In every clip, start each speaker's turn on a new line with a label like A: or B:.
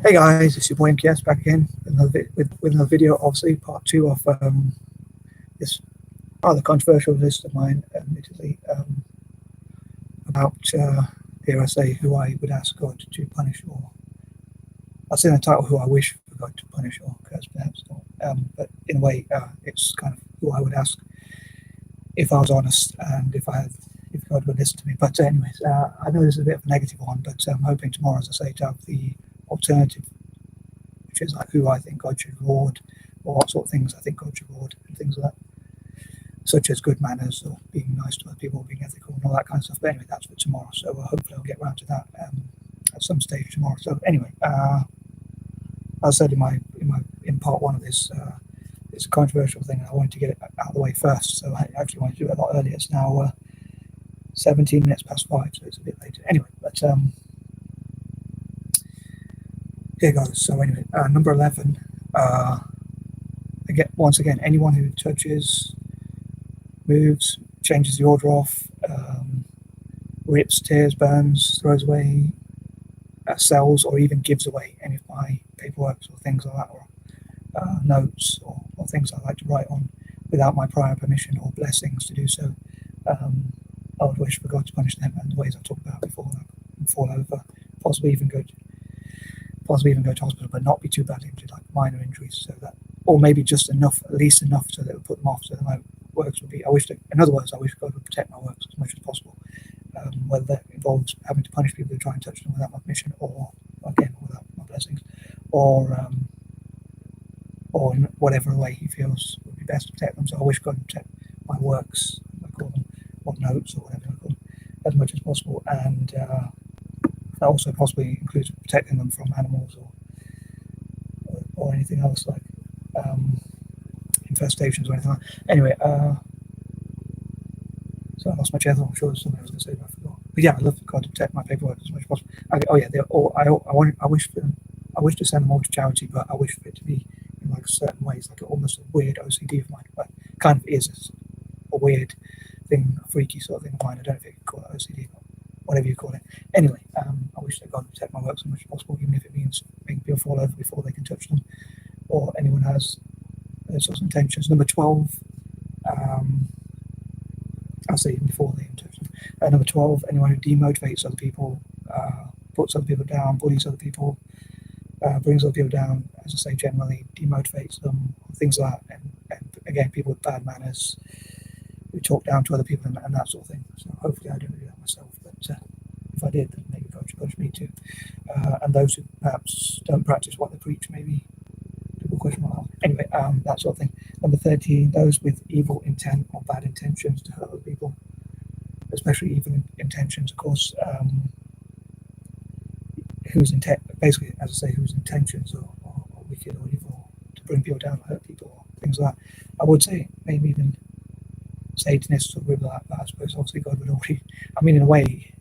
A: Hey guys, it's your boy MKS back again with another video, obviously part two of this rather controversial list of mine, admittedly, about, dare I say, who I would ask God to punish, or I'll say in the title, who I wish for God to punish or curse, perhaps, but in a way, it's kind of who I would ask if I was honest and if God would listen to me. But anyways, I know this is a bit of a negative one, but I'm hoping tomorrow, as I say, to have the alternative, which is like who I think God should reward, or what sort of things I think God should reward, and things like that, such as good manners or being nice to other people, being ethical, and all that kind of stuff. But anyway, that's for tomorrow. So hopefully I'll get around to that at some stage tomorrow. So anyway, as I said in part one of this, it's a controversial thing, and I wanted to get it out of the way first. So I actually wanted to do it a lot earlier. It's now 17 minutes past 5, so it's a bit later. Anyway, but here goes. So anyway, number 11. Once again, anyone who touches, moves, changes the order of, rips, tears, burns, throws away, sells, or even gives away any of my paperwork or things like that, or notes or things I like to write on without my prior permission or blessings to do so. I would wish for God to punish them in the ways I've talked about before, and fall over, possibly even go to hospital, but not be too badly injured, like minor injuries, so that, or maybe just enough, at least enough, so that it would put them off, so that my works would be. In other words, I wish God would protect my works as much as possible, whether that involves having to punish people who try and touch them without my permission, or again without my blessings, or in whatever way He feels would be best to protect them. So I wish God would protect my works, I call them, or notes, or whatever I call them, as much as possible, and that also possibly includes protecting them from animals or anything else, like infestations or anything like that. Anyway, so I lost my chair. I'm sure there's something I was going to say, but I forgot. But yeah, I love God to protect my paperwork as much as possible. I wish to send them all to charity, but I wish for it to be in like certain ways, like almost a weird OCD of mine, but kind of is a weird thing, a freaky sort of thing of mine. I don't know if you could call it OCD, but whatever you call it. Anyway, I wish that God would protect my work as much as possible, even if it means making people fall over before they can touch them, or anyone has those sorts of intentions. Number 12, I'll say even before they can touch them. Number 12, anyone who demotivates other people, puts other people down, bullies other people, brings other people down, as I say, generally demotivates them, things like that, and again, people with bad manners who talk down to other people and that sort of thing. So hopefully I don't do that myself, but if I did, then maybe God should punish me too. And those who perhaps don't practice what they preach, maybe people question what else. Anyway, that sort of thing. Number 13, those with evil intent or bad intentions to hurt other people, especially evil intentions, of course, whose basically, as I say, whose intentions are wicked or evil, to bring people down, hurt people, or things like that. I would say maybe even Satanists or people like that. I suppose obviously God would already, I mean, in a way,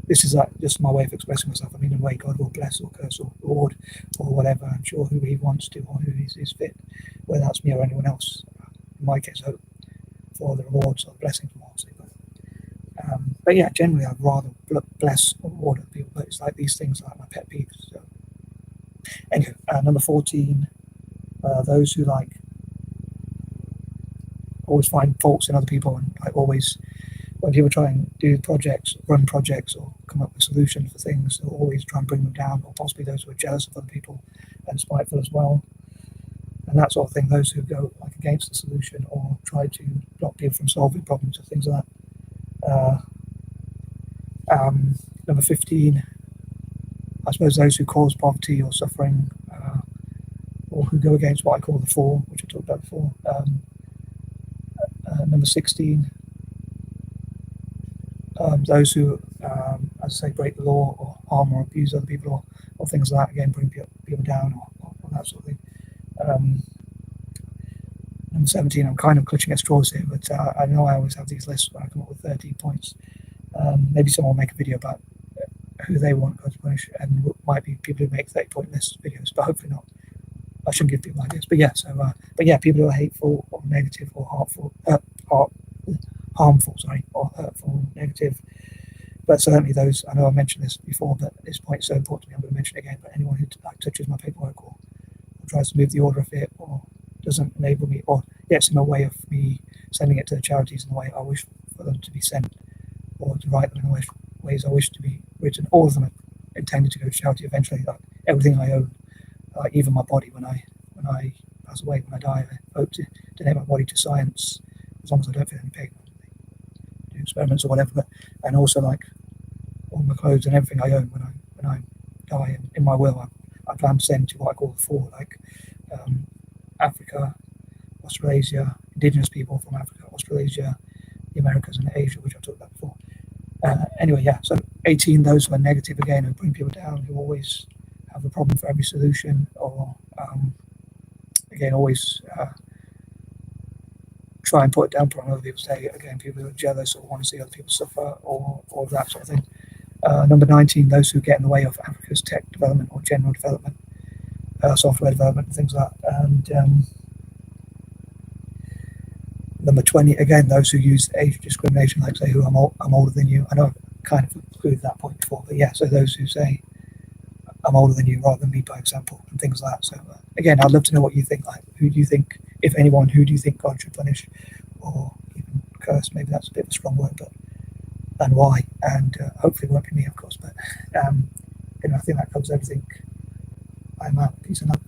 A: this is like just my way of expressing myself. I mean, in a way, God will bless or curse or reward or whatever, I'm sure, who He wants to, or who is fit, whether that's me or anyone else. In my case, I hope for the rewards or the blessings, obviously. But yeah, generally, I'd rather bless or reward other people. But it's like these things are like my pet peeves. So anyway, number 14, those who like always find faults in other people, and like always, when people try and do projects, run projects, or come up with solutions for things, they'll always try and bring them down, or possibly those who are jealous of other people and spiteful as well, and that sort of thing. Those who go like against the solution or try to block people from solving problems or things like that. Number 15, I suppose those who cause poverty or suffering, or who go against what I call the four, which I talked about before. Number 16, those who, as I say, break the law or harm or abuse other people, or things like that, again, bring people down, or that sort of thing. Number 17, I'm kind of clutching at straws here, but I know I always have these lists where I come up with 30 points. Maybe someone will make a video about who they want God to punish, and it might be people who make 30-point list videos, but hopefully not. I shouldn't give people ideas, but yeah. So, people who are hateful or negative or harmful, or hurtful, negative, but certainly those, I know I mentioned this before, but this point is so important to me, I'm going to mention it again. But anyone who like touches my paperwork or tries to move the order of it, or doesn't enable me, or gets in the way of me sending it to the charities in the way I wish for them to be sent, or to write them in the ways I wish to be written, all of them are intended to go to charity eventually. Like everything I own, like even my body, when I pass away, when I die, I hope to donate my body to science, as long as I don't feel any pain, do experiments or whatever. And also like all my clothes and everything I own when I die, and in my will, I plan to send to what I call the four, like Africa, Australasia, indigenous people from Africa, Australasia, the Americas, and Asia, which I've talked about before. Anyway, yeah, so 18, those who are negative again, who bring people down, who always have a problem for every solution, or again, always try and put it down on other people's day. Again, people who are jealous or want to see other people suffer, or that sort of thing. Number 19, those who get in the way of Africa's tech development or general development, software development, and things like that. And number 20, again, those who use age discrimination, like say, who I'm older than you. I know I've kind of included that point before, but yeah, so those who say I'm older than you rather than me, by example, and things like that. So again, I'd love to know what you think. Like, who do you think, if anyone, who do you think God should punish or even curse? Maybe that's a bit of a strong word, but and why? And hopefully it won't be me, of course. But I think that covers everything. I'm out. Peace and love.